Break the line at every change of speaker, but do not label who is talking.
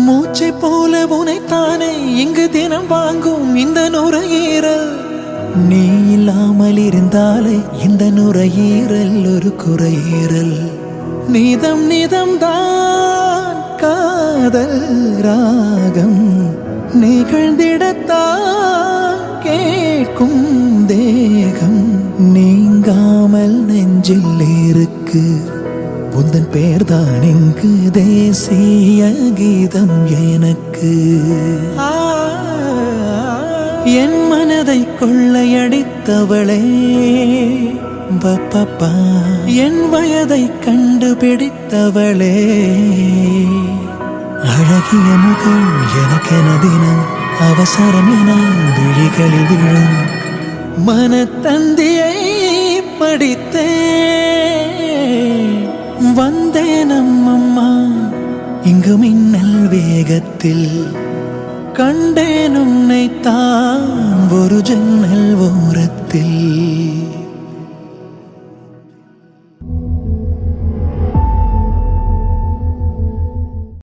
மூச்சை போல உனைத்தானே இங்கு தினம் வாங்கும் இந்த நுரையீரல். நீ இல்லாமல் இருந்தாலே இந்த நுரையீரல் ஒரு குறையீரல். நிதம் நிதம் தான் காதல் ராகம் நிகழ்ந்திடத்தான் கேட்கும் தேகம். நீங்காமல் நெஞ்சில் இருக்கு உந்தன் பேர்தான் இங்கு தேசிய கீதம் எனக்கு. என் மனதை கொள்ளையடித்தவளே பப்பா, என் வயதை கண்டுபிடித்தவளே. அழகிய முகம் எனக்கென தினம் அவசரம் என விழிகளில் விழும் மனத்தந்தியை படித்தே வந்தேன் அம்மம்மா. இங்கு மின்னல் வேகத்தில் கண்டேனும்